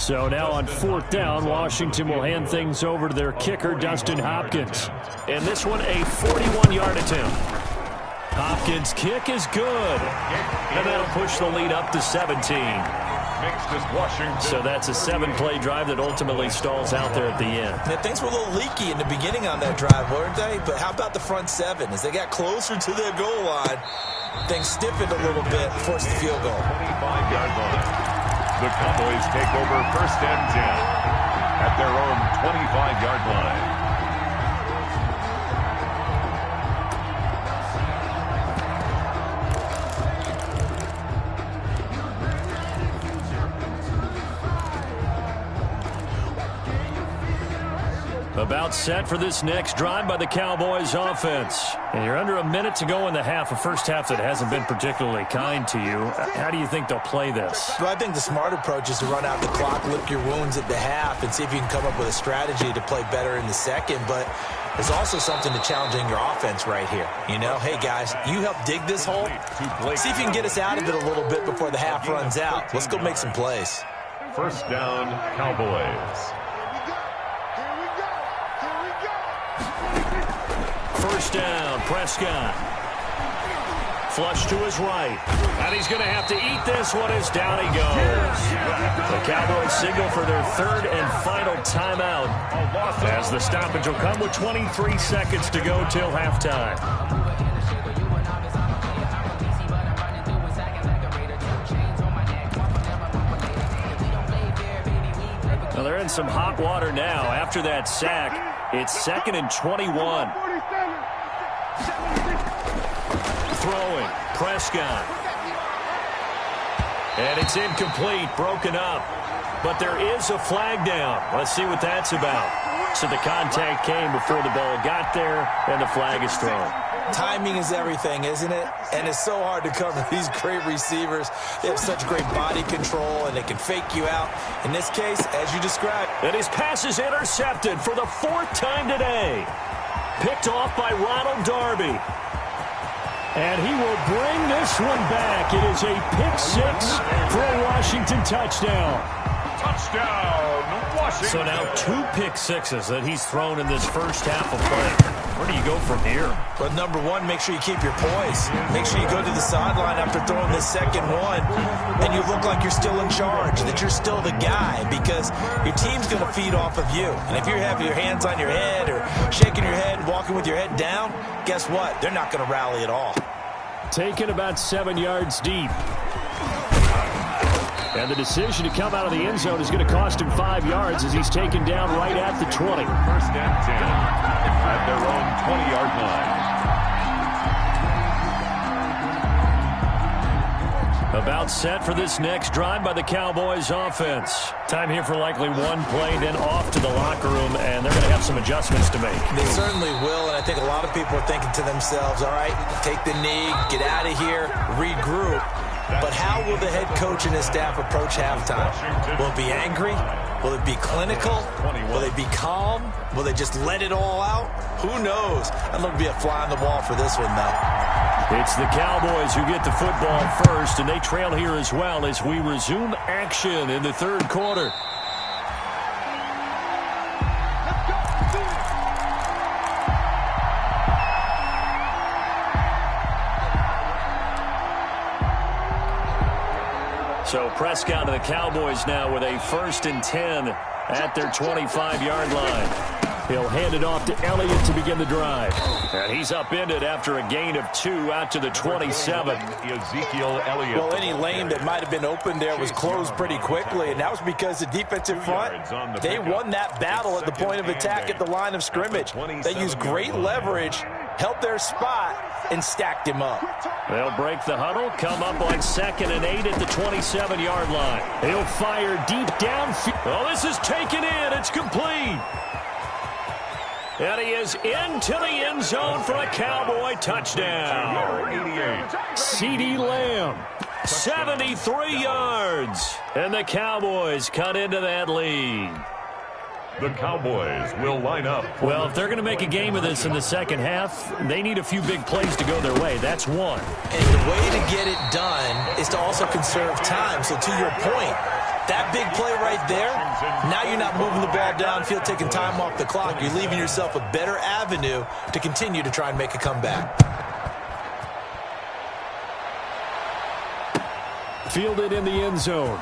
[SPEAKER 5] So now on 4th down, Washington will hand things over to their kicker, Dustin Hopkins. And this one a 41-yard attempt. Hopkins' kick is good, and that'll push the lead up to 17. So that's a 7-play drive that ultimately stalls out there at the end.
[SPEAKER 6] Yeah, things were a little leaky in the beginning on that drive, weren't they? But how about the front 7? As they got closer to their goal line, things stiffened a little bit, forced the field goal.
[SPEAKER 7] 25-yard line. The Cowboys take over 1st and 10 at their own 25-yard line.
[SPEAKER 5] About set for this next drive by the Cowboys offense. And you're under a minute to go in the half, a first half that hasn't been particularly kind to you. How do you think they'll play this?
[SPEAKER 6] Well, I think the smart approach is to run out the clock, lick your wounds at the half, and see if you can come up with a strategy to play better in the second. But there's also something to challenging your offense right here. You know, hey, guys, you help dig this hole. See if you can get us out of it a little bit before the half runs out. Let's go make some plays.
[SPEAKER 7] 1st down, Cowboys.
[SPEAKER 5] First down, Prescott. Flush to his right. And he's going to have to eat this one as down he goes. The Cowboys signal for their 3rd and final timeout, as the stoppage will come with 23 seconds to go till halftime. Well, they're in some hot water now. After that sack, it's 2nd and 21. Throwing, Prescott. And it's incomplete, broken up. But there is a flag down. Let's see what that's about. So the contact came before the ball got there, and the flag is thrown.
[SPEAKER 6] Timing is everything, isn't it? And it's so hard to cover these great receivers. They have such great body control, and they can fake you out. In this case, as you described.
[SPEAKER 5] And his pass is intercepted for the 4th time today. Picked off by Ronald Darby. And he will bring this one back. It is a pick-6 for a Washington touchdown.
[SPEAKER 7] Touchdown, Washington.
[SPEAKER 5] So now 2 pick-6s that he's thrown in this first half of play. Where do you go from here?
[SPEAKER 6] But number 1, make sure you keep your poise. Make sure you go to the sideline after throwing this second one, and you look like you're still in charge, that you're still the guy, because your team's going to feed off of you. And if you have your hands on your head or shaking your head, walking with your head down, guess what? They're not going to rally at all.
[SPEAKER 5] Taken about 7 yards deep. And the decision to come out of the end zone is going to cost him 5 yards as he's taken down right at the 20.
[SPEAKER 7] 1st and 10 at their own 20-yard line.
[SPEAKER 5] About set for this next drive by the Cowboys offense. Time here for likely one play, then off to the locker room, and they're going to have some adjustments to make.
[SPEAKER 6] They certainly will, and I think a lot of people are thinking to themselves, all right, take the knee, get out of here, regroup. But how will the head coach and his staff approach halftime? Will it be angry? Will it be clinical? Will they be calm? Will they just let it all out? Who knows? I'd love to be a fly on the wall for this one, though.
[SPEAKER 5] It's the Cowboys who get the football first, and they trail here as well as we resume action in the 3rd quarter. So Prescott and the Cowboys now with a 1st and 10 at their 25-yard line. He'll hand it off to Elliott to begin the drive. And he's upended after a gain of 2 out to the 27.
[SPEAKER 7] Ezekiel Elliott.
[SPEAKER 6] Well, any lane that might have been open there was closed pretty quickly, and that was because the defensive front, they won that battle at the point of attack at the line of scrimmage. They used great leverage, held their spot, and stacked him up.
[SPEAKER 5] They'll break the huddle, come up on 2nd and 8 at the 27-yard line. He'll fire deep downfield. Oh, this is taken in. It's complete. And he is into the end zone for a Cowboy touchdown. CeeDee Lamb, 73 yards. And the Cowboys cut into that lead.
[SPEAKER 7] The Cowboys will line up.
[SPEAKER 5] Well, if they're going to make a game of this in the second half, they need a few big plays to go their way. That's one.
[SPEAKER 6] And the way to get it done is to also conserve time. So to your point, that big play right there, now you're not moving the ball downfield, taking time off the clock. You're leaving yourself a better avenue to continue to try and make a comeback.
[SPEAKER 5] Fielded in the end zone.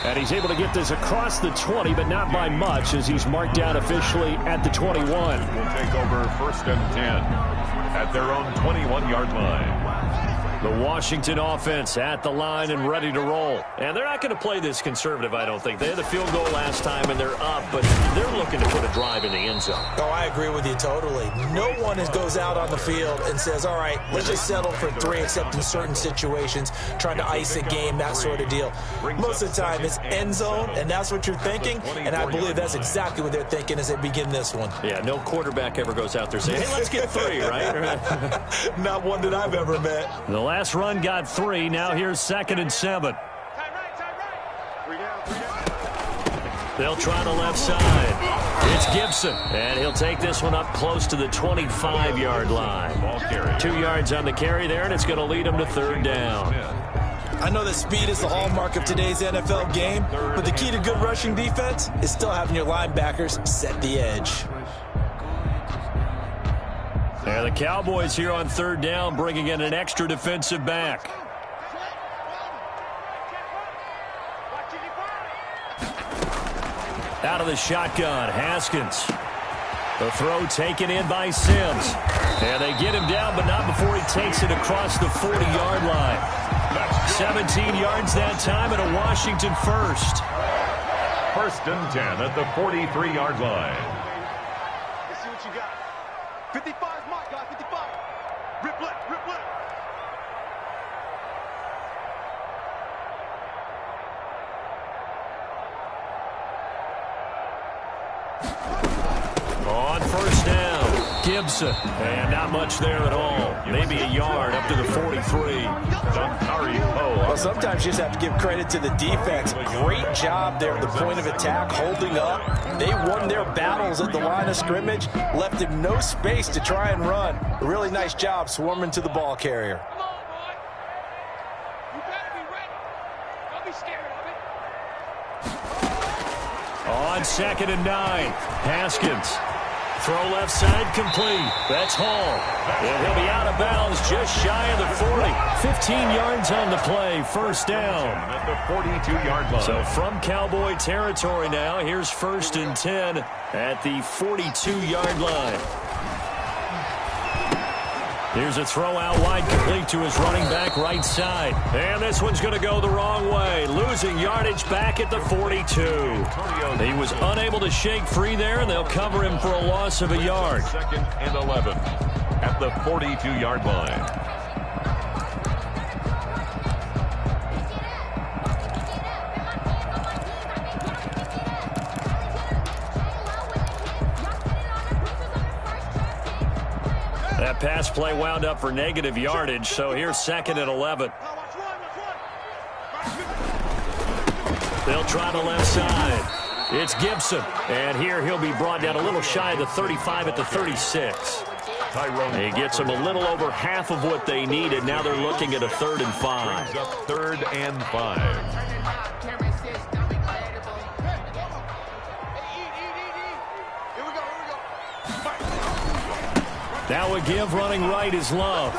[SPEAKER 5] And he's able to get this across the 20, but not by much, as he's marked down officially at the 21.
[SPEAKER 7] Will take over 1st and 10 at their own 21-yard line.
[SPEAKER 5] The Washington offense at the line and ready to roll. And they're not going to play this conservative, I don't think. They had the field goal last time, and they're up, but they're looking to put a drive in the end zone.
[SPEAKER 6] Oh, I agree with you totally. No one goes out on the field and says, all right, let's just settle for 3, except in certain situations, trying to ice a game, that sort of deal. Most of the time, it's end zone, and that's what you're thinking, and I believe that's exactly what they're thinking as they begin this one.
[SPEAKER 5] Yeah, no quarterback ever goes out there saying, hey, let's get 3, right?
[SPEAKER 6] Not one that I've ever met.
[SPEAKER 5] The last run got 3. Now here's 2nd and 7. They'll try the left side. It's Gibson, and he'll take this one up close to the 25-yard line. 2 yards on the carry there, and it's going to lead him to 3rd down.
[SPEAKER 6] I know that speed is the hallmark of today's NFL game, but the key to good rushing defense is still having your linebackers set the edge.
[SPEAKER 5] And the Cowboys here on 3rd down, bringing in an extra defensive back. Out of the shotgun, Haskins. The throw taken in by Sims. And they get him down, but not before he takes it across the 40-yard line. 17 yards that time and a Washington first.
[SPEAKER 7] 1st and 10 at the 43-yard line.
[SPEAKER 3] Let's see what you got. 55 is my guy, 55. Rip left, rip left.
[SPEAKER 5] On 1st down, Gibson. And not much there at all. Maybe a yard up to the 43.
[SPEAKER 6] Well, sometimes you just have to give credit to the defense. Great job there at the point of attack, holding up. They won their battles at the line of scrimmage, left him no space to try and run. A really nice job swarming to the ball carrier.
[SPEAKER 3] Come on, boy. You better be ready. Don't be scared of it.
[SPEAKER 5] On 2nd and 9, Haskins. Throw left side complete. That's Hall. And he'll be out of bounds just shy of the 40. 15 yards on the play. 1st down.
[SPEAKER 7] At the 42-yard line.
[SPEAKER 5] So from Cowboy territory now, here's 1st and 10 at the 42-yard line. Here's a throw out wide, complete to his running back right side. And this one's going to go the wrong way. Losing yardage back at the 42. He was unable to shake free there, and they'll cover him for a loss of a yard.
[SPEAKER 7] 2nd and 11 at the 42-yard line.
[SPEAKER 5] That pass play wound up for negative yardage, so here's 2nd and 11. They'll try the left side. It's Gibson, and here he'll be brought down a little shy of the 35 at the 36. He gets them a little over half of what they needed. Now they're looking at a 3rd and 5.
[SPEAKER 7] Brings up 3rd and 5.
[SPEAKER 5] Now a give running right is Love.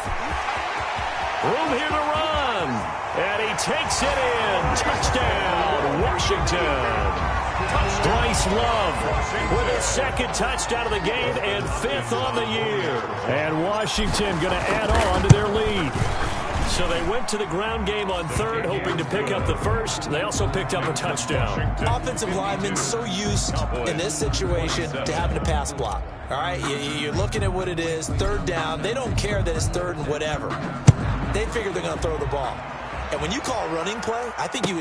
[SPEAKER 5] Room here to run. And he takes it in. Touchdown, Washington. Bryce Love with his second touchdown of the game and 5th on the year. And Washington going to add on to their lead. So they went to the ground game on 3rd, hoping to pick up the 1st. They also picked up a touchdown.
[SPEAKER 6] Offensive linemen so used in this situation to having to pass block. All right, you're looking at what it is, 3rd down. They don't care that it's 3rd and whatever. They figure they're going to throw the ball. And when you call a running play, I think you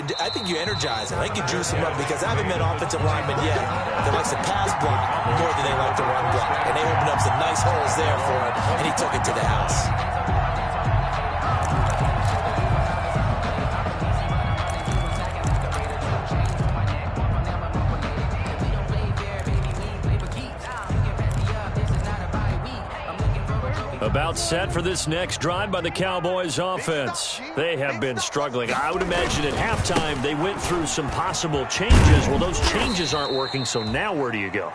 [SPEAKER 6] energize them. I think you juice them up because I haven't met offensive linemen yet that likes to pass block more than they like to run block. And they opened up some nice holes there for him, and he took it to the house.
[SPEAKER 5] About set for this next drive by the Cowboys offense. They have been struggling. I would imagine at halftime they went through some possible changes. Well, those changes aren't working, so now where do you go?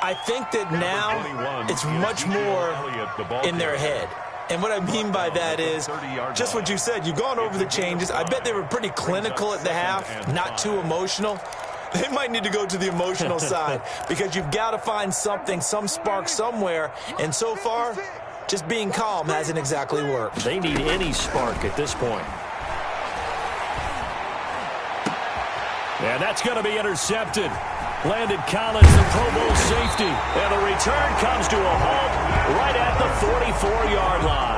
[SPEAKER 6] I think that now it's much more in their head. And what I mean by that is just what you said. You've gone over the changes. I bet they were pretty clinical at the half, not too emotional. They might need to go to the emotional side because you've got to find something, some spark somewhere. And so far, just being calm hasn't exactly worked.
[SPEAKER 5] They need any spark at this point. And that's going to be intercepted. Landon Collins, the Pro Bowl safety. And the return comes to a halt right at the 44-yard line.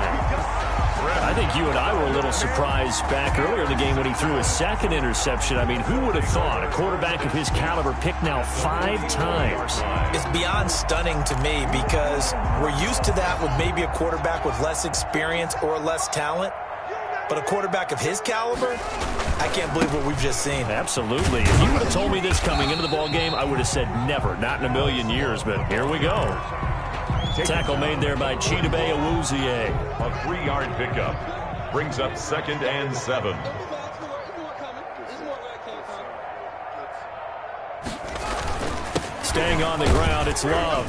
[SPEAKER 5] I think you and I were a little surprised back earlier in the game when he threw his second interception. I mean, who would have thought a quarterback of his caliber picked now 5 times?
[SPEAKER 6] It's beyond stunning to me because we're used to that with maybe a quarterback with less experience or less talent. But a quarterback of his caliber, I can't believe what we've just seen.
[SPEAKER 5] Absolutely. If you would have told me this coming into the ballgame, I would have said never, not in a million years. But here we go. Tackle made there by Chidobe Awuzie.
[SPEAKER 7] A 3-yard pickup brings up 2nd and 7.
[SPEAKER 5] Staying on the ground, it's Love.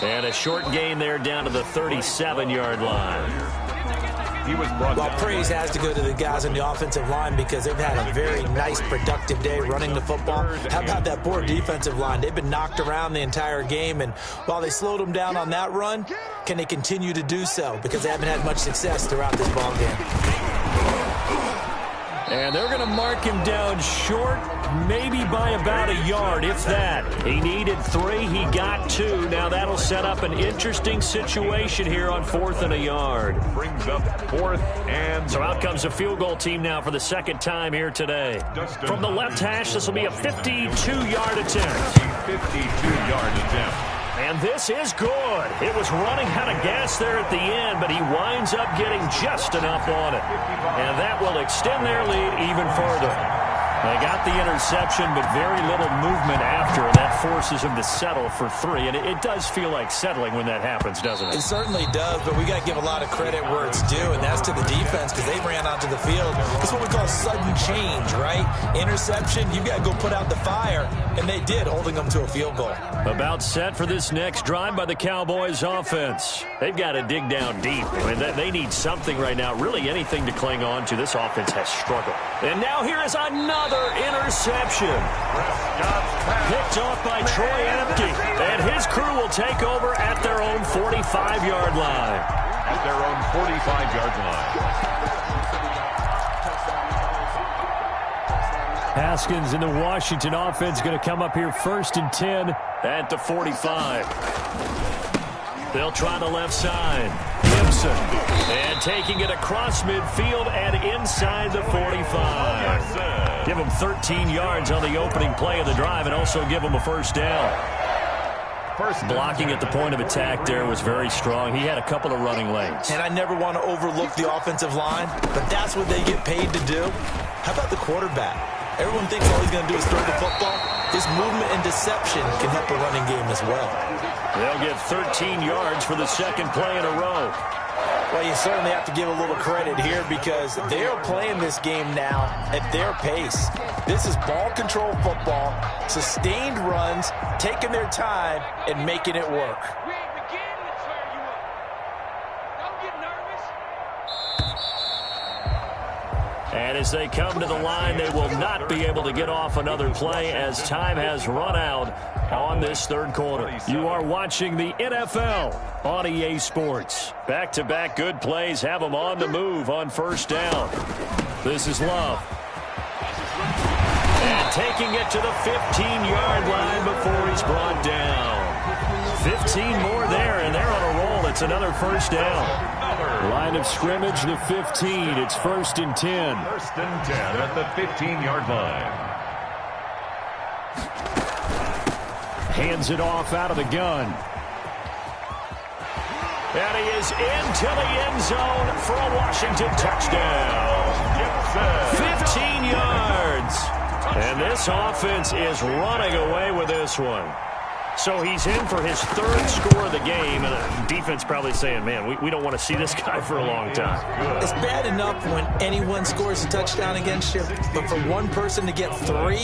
[SPEAKER 5] And a short gain there down to the 37-yard line.
[SPEAKER 6] Well, praise has to go to the guys on the offensive line because they've had a very nice, productive day running the football. How about that poor defensive line? They've been knocked around the entire game, and while they slowed them down on that run, can they continue to do so? Because they haven't had much success throughout this ball game.
[SPEAKER 5] And they're going to mark him down short, maybe by about a yard, if that. He needed 3. He got 2. Now that'll set up an interesting situation here on 4th and a yard.
[SPEAKER 7] Brings up 4th and...
[SPEAKER 5] So out comes a field goal team now for the second time here today. From the left hash, this will be a 52-yard attempt.
[SPEAKER 7] 52-yard attempt.
[SPEAKER 5] And this is good. It was running out of gas there at the end, but he winds up getting just enough on it. And that will extend their lead even further. They got the interception, but very little movement after, and that forces him to settle for 3. And it does feel like settling when that happens, doesn't it?
[SPEAKER 6] It certainly does, but we got to give a lot of credit where it's due, and that's to the defense because they ran onto the field. That's what we call sudden change, right? Interception, you got to go put out the fire, and they did, holding them to a field goal.
[SPEAKER 5] About set for this next drive by the Cowboys offense. They've got to dig down deep. I mean, they need something right now, really anything to cling on to. This offense has struggled. And now here is another interception. Picked off by Troy Apke. And his crew will take over at their own 45-yard line.
[SPEAKER 7] At their own 45-yard line.
[SPEAKER 5] Haskins in the Washington offense going to come up here 1st and 10 at the 45. They'll try the left side. Gibson. And taking it across midfield and inside the 45. Give him 13 yards on the opening play of the drive and also give him a 1st down. Blocking at the point of attack there was very strong. He had a couple of running lanes.
[SPEAKER 6] And I never want to overlook the offensive line, but that's what they get paid to do. How about the quarterback? Everyone thinks all he's going to do is throw the football. His movement and deception can help the running game as well.
[SPEAKER 5] They'll get 13 yards for the second play in a row.
[SPEAKER 6] Well, you certainly have to give a little credit here because they are playing this game now at their pace. This is ball control football, sustained runs, taking their time, and making it work.
[SPEAKER 5] And as they come to the line, they will not be able to get off another play as time has run out on this third quarter. You are watching the NFL on EA Sports. Back-to-back good plays have them on the move on first down. This is Love. And taking it to the 15-yard line before he's brought down. 15 more there, and they're on a roll. It's another first down. Line of scrimmage, the 15. It's 1st and 10.
[SPEAKER 7] 1st and 10 at the 15-yard line.
[SPEAKER 5] Hands it off out of the gun. And he is into the end zone for a Washington touchdown. 15 yards. And this offense is running away with this one. So he's in for his 3rd score of the game, and the defense probably saying, man, we don't want to see this guy for a long time.
[SPEAKER 6] It's bad enough when anyone scores a touchdown against you, but for one person to get 3,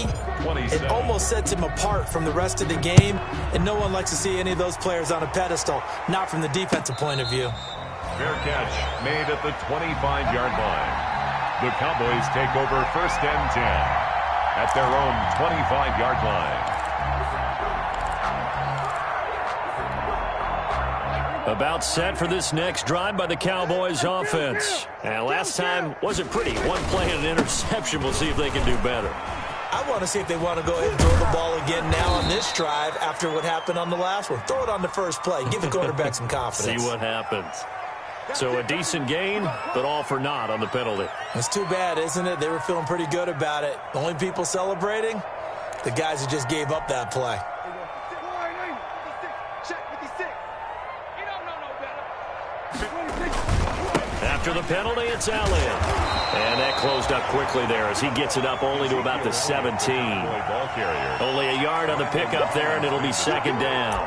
[SPEAKER 6] it almost sets him apart from the rest of the game, and no one likes to see any of those players on a pedestal, not from the defensive point of view.
[SPEAKER 7] Fair catch made at the 25-yard line. The Cowboys take over 1st and 10 at their own 25-yard line.
[SPEAKER 5] About set for this next drive by the Cowboys offense. And last time wasn't pretty. One play and an interception. We'll see if they can do better.
[SPEAKER 6] I want to see if they want to go ahead and throw the ball again now on this drive after what happened on the last one. Throw it on the first play. Give the quarterback some confidence.
[SPEAKER 5] See what happens. So a decent gain, but all for naught on the penalty.
[SPEAKER 6] It's too bad, isn't it? They were feeling pretty good about it. The only people celebrating, the guys who just gave up that play.
[SPEAKER 5] After the penalty, it's Elliott. And that closed up quickly there as he gets it up only to about the 17. Only a yard on the pickup there, and it'll be 2nd down.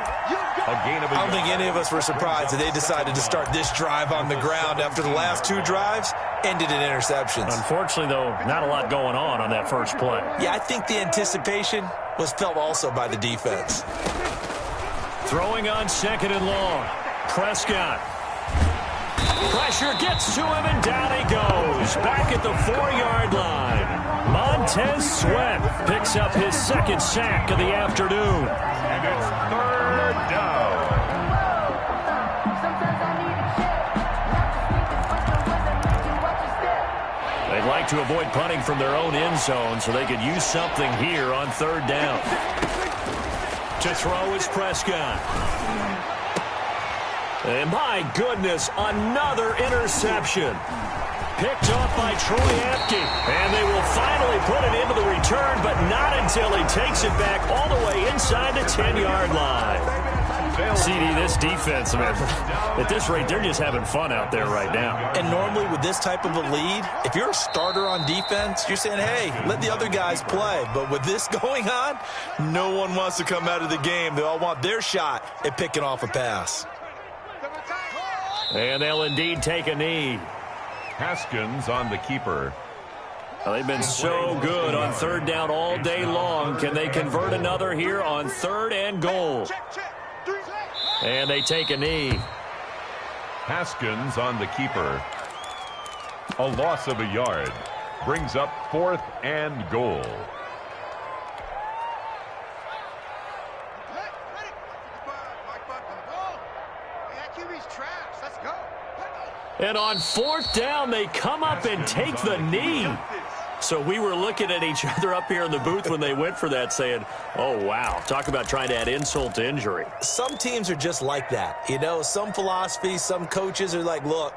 [SPEAKER 6] I don't think any of us were surprised that they decided to start this drive on the ground after the last 2 drives ended in interceptions.
[SPEAKER 5] Unfortunately, though, not a lot going on that first play.
[SPEAKER 6] Yeah, I think the anticipation was felt also by the defense.
[SPEAKER 5] Throwing on 2nd and long. Prescott. Pressure gets to him, and down he goes. Back at the 4-yard line. Montez Sweat picks up his 2nd sack of the afternoon.
[SPEAKER 7] And it's 3rd down.
[SPEAKER 5] They'd like to avoid punting from their own end zone so they could use something here on 3rd down. To throw is Prescott. And my goodness, another interception. Picked off by Troy Apke. And they will finally put it into the return, but not until he takes it back all the way inside the 10-yard line. CD, this defense, man, at this rate, they're just having fun out there right now.
[SPEAKER 6] And normally with this type of a lead, if you're a starter on defense, you're saying, hey, let the other guys play. But with this going on, no one wants to come out of the game. They all want their shot at picking off a pass.
[SPEAKER 5] And they'll indeed take a knee.
[SPEAKER 7] Haskins on the keeper.
[SPEAKER 5] Well, they've been so good on 3rd down all day long. Can they convert another here on 3rd and goal? And they take a knee.
[SPEAKER 7] Haskins on the keeper. A loss of a yard. Brings up 4th and goal.
[SPEAKER 5] And on 4th down, they come up and take the knee. So we were looking at each other up here in the booth when they went for that saying, oh, wow, talk about trying to add insult to injury.
[SPEAKER 6] Some teams are just like that. You know, some philosophies, some coaches are like, look,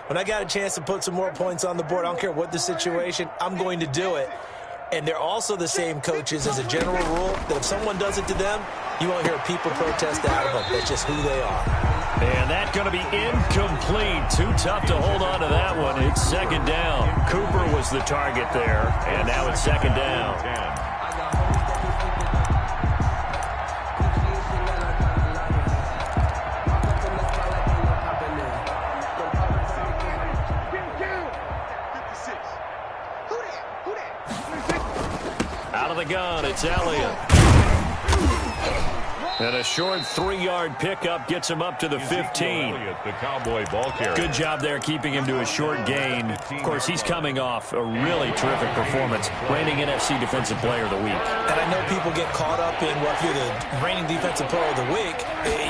[SPEAKER 6] when I got a chance to put some more points on the board, I don't care what the situation, I'm going to do it. And they're also the same coaches as a general rule that if someone does it to them, you won't hear people protest out of them. That's just who they are.
[SPEAKER 5] And that's going to be incomplete. Too tough to hold on to that one. It's 2nd down. Cooper was the target there, and now it's 2nd down. Out of the gun, it's Elliott. And a short 3-yard pickup gets him up to the 15.
[SPEAKER 7] The Cowboy ball carrier.
[SPEAKER 5] Good job there keeping him to a short gain. Of course, he's coming off a really terrific performance, reigning NFC Defensive Player of the Week.
[SPEAKER 6] And I know people get caught up in, well, if you're the reigning Defensive Player of the Week,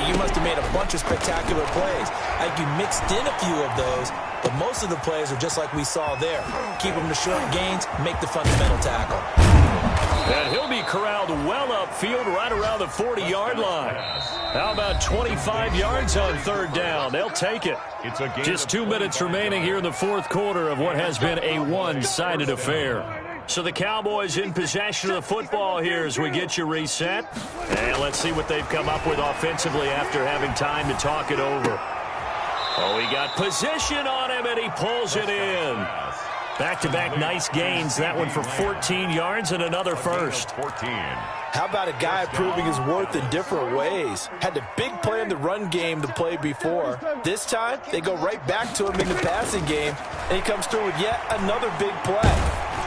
[SPEAKER 6] you must have made a bunch of spectacular plays. I think you mixed in a few of those, but most of the plays are just like we saw there. Keep them to short gains, make the fundamental tackle.
[SPEAKER 5] And he'll be corralled well upfield right around the 40-yard line. How about 25 yards on 3rd down? They'll take it. Just 2 minutes remaining here in the 4th quarter of what has been a one-sided affair. So the Cowboys in possession of the football here as we get you reset. And let's see what they've come up with offensively after having time to talk it over. Oh, he got position on him, and he pulls it in. Back-to-back nice gains. That one for 14 yards and another first.
[SPEAKER 7] 14.
[SPEAKER 6] How about a guy proving his worth in different ways? Had a big play in the run game to play before. This time, they go right back to him in the passing game, and he comes through with yet another big play.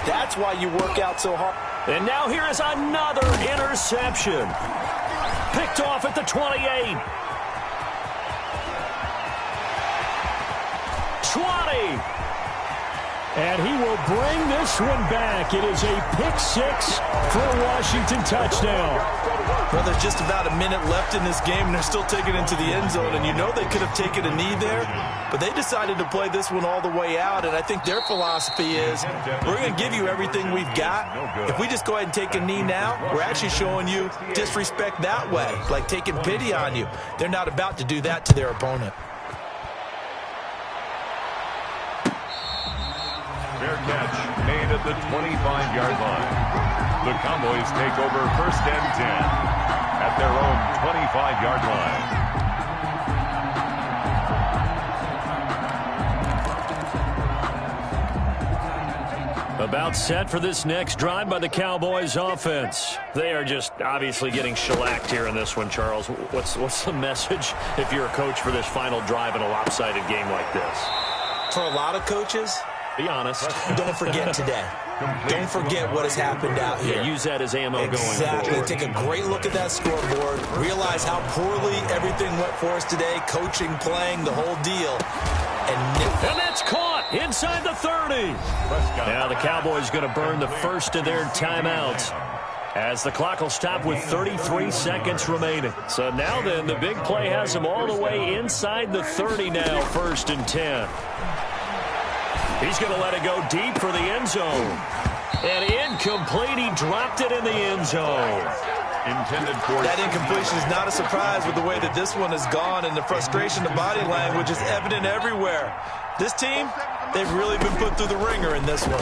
[SPEAKER 6] That's why you work out so hard.
[SPEAKER 5] And now here is another interception. Picked off at the 28. 20. And he will bring this one back. It is a pick-6 for a Washington touchdown.
[SPEAKER 6] Well, there's just about a minute left in this game, and they're still taking it into the end zone. And you know they could have taken a knee there, but they decided to play this one all the way out. And I think their philosophy is, we're going to give you everything we've got. If we just go ahead and take a knee now, we're actually showing you disrespect that way, like taking pity on you. They're not about to do that to their opponent.
[SPEAKER 7] Fair catch made at the 25-yard line. The Cowboys take over 1st and 10 at their own 25-yard line.
[SPEAKER 5] About set for this next drive by the Cowboys offense. They are just obviously getting shellacked here in this one, Charles. What's the message if you're a coach for this final drive in a lopsided game like this?
[SPEAKER 6] For a lot of coaches,
[SPEAKER 5] be honest.
[SPEAKER 6] Don't forget today. Don't forget what has happened out here.
[SPEAKER 5] Yeah, use that as ammo going forward.
[SPEAKER 6] Exactly. Take a great look at that scoreboard. Realize how poorly everything went for us today. Coaching, playing, the whole deal.
[SPEAKER 5] And that's caught inside the 30. Now the Cowboys going to burn the first of their timeouts, as the clock will stop with 33 seconds remaining. So now then, the big play has them all the way inside the 30 now, 1st and 10. He's going to let it go deep for the end zone. And incomplete. He dropped it in the end zone.
[SPEAKER 7] Intended for
[SPEAKER 6] that incompletion is not a surprise with the way that this one has gone, and the frustration, the body language is evident everywhere. This team, they've really been put through the ringer in this one.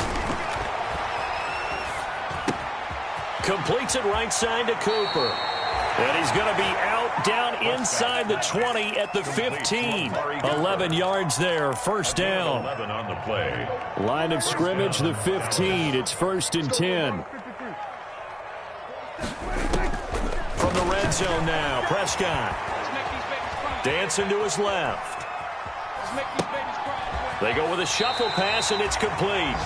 [SPEAKER 5] Completes it right side to Cooper. And he's going to be out down inside the 20 at the 15. 11 yards there, 1st down.
[SPEAKER 7] 11 on the play.
[SPEAKER 5] Line of scrimmage, the 15. It's 1st and 10. From the red zone now, Prescott. Dancing to his left. They go with a shuffle pass, and it's complete.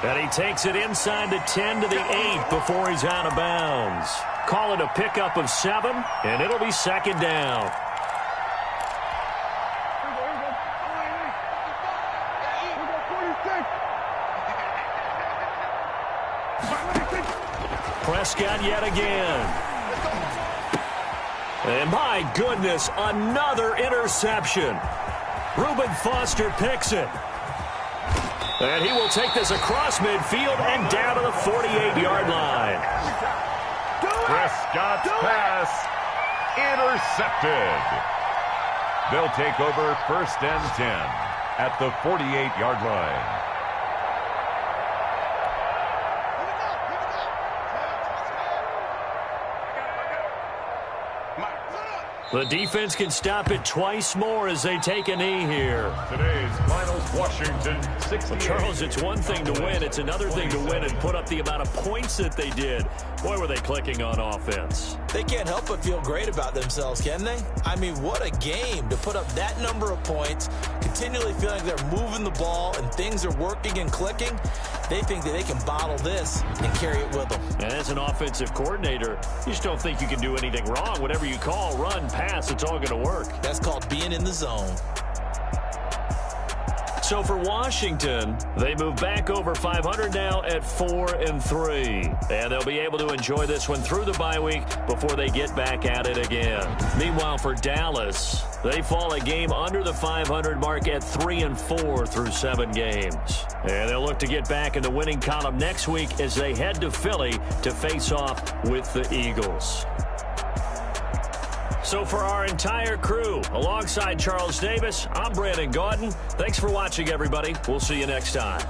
[SPEAKER 5] And he takes it inside the 10 to the 8 before he's out of bounds. Call it a pickup of 7, and it'll be 2nd down. Prescott yet again. And my goodness, another interception. Reuben Foster picks it. And he will take this across midfield and down to the 48-yard line.
[SPEAKER 7] Prescott's pass intercepted. They'll take over 1st and 10 at the 48-yard line.
[SPEAKER 5] The defense can stop it twice more as they take a knee here.
[SPEAKER 7] Today's finals, Washington 68.
[SPEAKER 5] Well, Charles, it's one thing to win. It's another thing to win and put up the amount of points that they did. Boy, were they clicking on offense.
[SPEAKER 6] They can't help but feel great about themselves, can they? I mean, what a game to put up that number of points, continually feeling like they're moving the ball and things are working and clicking. they think that they can bottle this and carry it with them.
[SPEAKER 5] And as an offensive coordinator, you just don't think you can do anything wrong. Whatever you call, run, pass, it's all going to work.
[SPEAKER 6] That's called being in the zone.
[SPEAKER 5] So for Washington, they move back over 500 now at 4-3. And they'll be able to enjoy this one through the bye week before they get back at it again. Meanwhile, for Dallas, they fall a game under the 500 mark at 3-4 through 7 games. And they'll look to get back in the winning column next week as they head to Philly to face off with the Eagles. So for our entire crew, alongside Charles Davis, I'm Brandon Gaudin. Thanks for watching, everybody. We'll see you next time.